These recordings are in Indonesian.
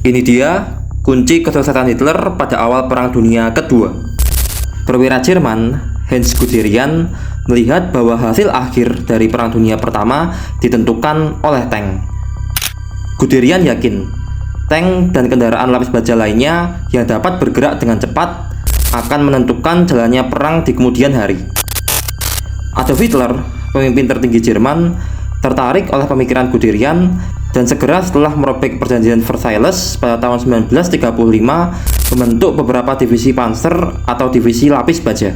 Ini dia kunci kesuksesan Hitler pada awal Perang Dunia Kedua. Perwira Jerman Hans Guderian melihat bahwa hasil akhir dari Perang Dunia Pertama ditentukan oleh tank. Guderian yakin tank dan kendaraan lapis baja lainnya yang dapat bergerak dengan cepat akan menentukan jalannya perang di kemudian hari. Adolf Hitler, pemimpin tertinggi Jerman, tertarik oleh pemikiran Guderian dan segera setelah merobek perjanjian Versailles pada tahun 1935 membentuk beberapa divisi panser atau divisi lapis baja.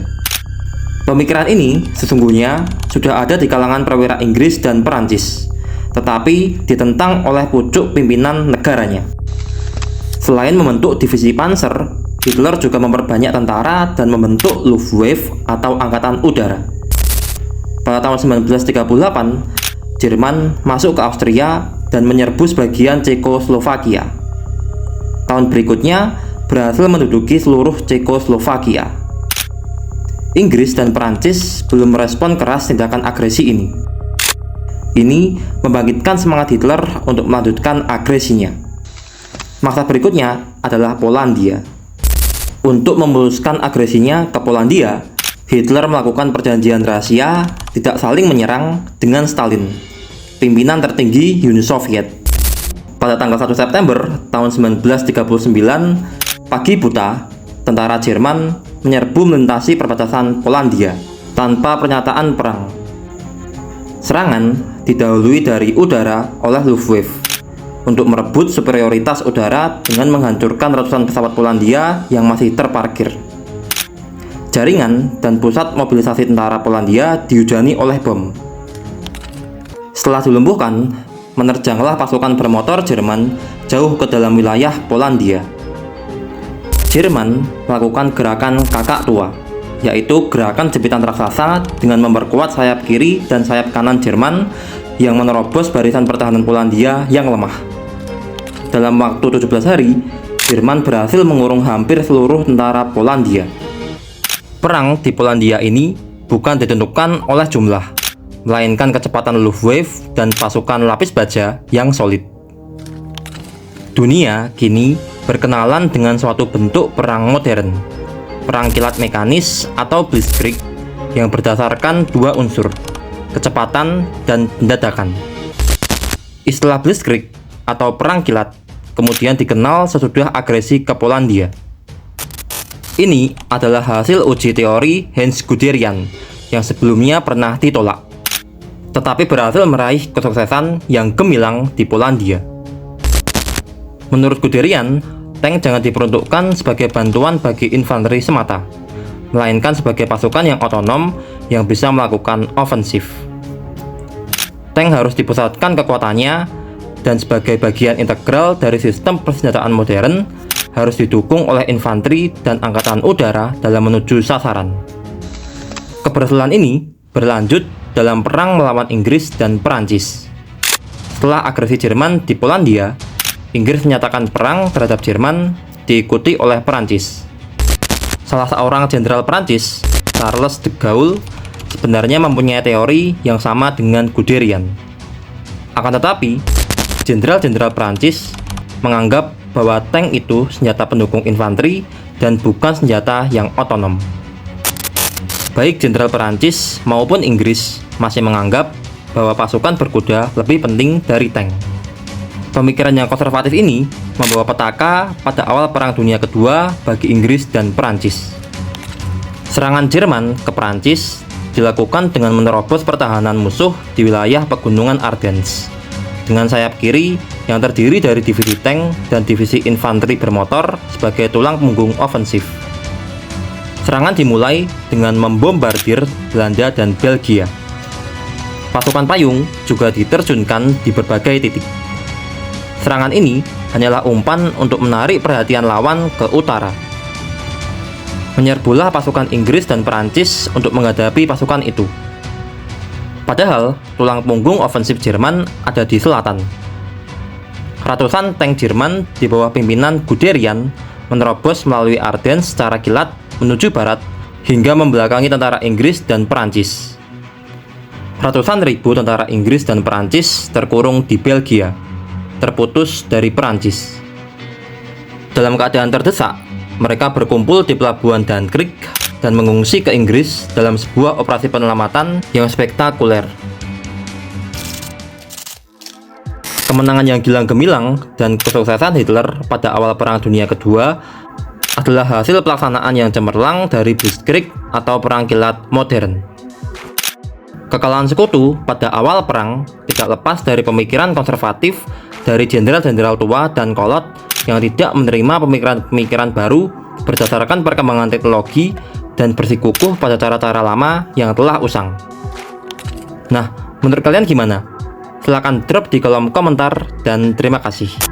Pemikiran ini sesungguhnya sudah ada di kalangan perwira Inggris dan Perancis, tetapi ditentang oleh pucuk pimpinan negaranya. Selain membentuk divisi panser, Hitler juga memperbanyak tentara dan membentuk Luftwaffe atau Angkatan Udara. Pada tahun 1938, Jerman masuk ke Austria dan menyerbu sebagian Cekoslovakia. Tahun berikutnya berhasil menduduki seluruh Cekoslovakia. Inggris dan Perancis belum merespon keras tindakan agresi ini. Ini membangkitkan semangat Hitler untuk melanjutkan agresinya. Maksud berikutnya adalah Polandia. Untuk memuluskan agresinya ke Polandia, Hitler melakukan perjanjian rahasia tidak saling menyerang dengan Stalin, pimpinan tertinggi Uni Soviet. Pada tanggal 1 September tahun 1939, pagi buta, tentara Jerman menyerbu melintasi perbatasan Polandia tanpa pernyataan perang. Serangan didahului dari udara oleh Luftwaffe untuk merebut superioritas udara dengan menghancurkan ratusan pesawat Polandia yang masih terparkir. Jaringan dan pusat mobilisasi tentara Polandia dihujani oleh bom. Setelah dilumpuhkan, menerjanglah pasukan bermotor Jerman jauh ke dalam wilayah Polandia. Jerman melakukan gerakan kakak tua, yaitu gerakan jepitan raksasa dengan memperkuat sayap kiri dan sayap kanan Jerman yang menerobos barisan pertahanan Polandia yang lemah. Dalam waktu 17 hari, Jerman berhasil mengurung hampir seluruh tentara Polandia. Perang di Polandia ini bukan ditentukan oleh jumlah, melainkan kecepatan Luftwaffe dan pasukan lapis baja yang solid. Dunia kini berkenalan dengan suatu bentuk perang modern, perang kilat mekanis atau blitzkrieg yang berdasarkan dua unsur, kecepatan dan pendadakan. Istilah blitzkrieg atau perang kilat kemudian dikenal sesudah agresi ke Polandia. Ini adalah hasil uji teori Hans Guderian yang sebelumnya pernah ditolak, tetapi berhasil meraih kesuksesan yang gemilang di Polandia. Menurut Guderian, tank jangan diperuntukkan sebagai bantuan bagi infanteri semata, melainkan sebagai pasukan yang otonom yang bisa melakukan ofensif. Tank harus dipusatkan kekuatannya dan sebagai bagian integral dari sistem persenjataan modern harus didukung oleh infanteri dan angkatan udara dalam menuju sasaran. Keberhasilan ini berlanjut dalam perang melawan Inggris dan Perancis. Setelah agresi Jerman di Polandia, Inggris menyatakan perang terhadap Jerman diikuti oleh Perancis. Salah seorang jenderal Perancis, Charles de Gaulle, sebenarnya mempunyai teori yang sama dengan Guderian. Akan tetapi, jenderal-jenderal Perancis menganggap bahwa tank itu senjata pendukung infanteri dan bukan senjata yang otonom. Baik jenderal Perancis maupun Inggris masih menganggap bahwa pasukan berkuda lebih penting dari tank. Pemikiran yang konservatif ini membawa petaka pada awal Perang Dunia Kedua bagi Inggris dan Perancis. Serangan Jerman ke Perancis dilakukan dengan menerobos pertahanan musuh di wilayah pegunungan Ardennes dengan sayap kiri yang terdiri dari divisi tank dan divisi infanteri bermotor sebagai tulang punggung ofensif. Serangan dimulai dengan membombardir Belanda dan Belgia. Pasukan payung juga diterjunkan di berbagai titik. Serangan ini hanyalah umpan untuk menarik perhatian lawan ke utara. Menyerbulah pasukan Inggris dan Perancis untuk menghadapi pasukan itu. Padahal, tulang punggung ofensif Jerman ada di selatan. Ratusan tank Jerman di bawah pimpinan Guderian menerobos melalui Ardennes secara kilat menuju barat hingga membelakangi tentara Inggris dan Perancis. Ratusan ribu tentara Inggris dan Perancis terkurung di Belgia, terputus dari Perancis. Dalam keadaan terdesak, mereka berkumpul di pelabuhan Dunkirk dan mengungsi ke Inggris dalam sebuah operasi penyelamatan yang spektakuler. Kemenangan yang gilang gemilang dan kesuksesan Hitler pada awal Perang Dunia Kedua adalah hasil pelaksanaan yang cemerlang dari Blitzkrieg atau perang kilat modern. Kekalahan sekutu pada awal perang tidak lepas dari pemikiran konservatif dari jenderal-jenderal tua dan kolot yang tidak menerima pemikiran-pemikiran baru berdasarkan perkembangan teknologi dan bersikukuh pada cara-cara lama yang telah usang. Nah, menurut kalian gimana? Silahkan drop di kolom komentar dan terima kasih.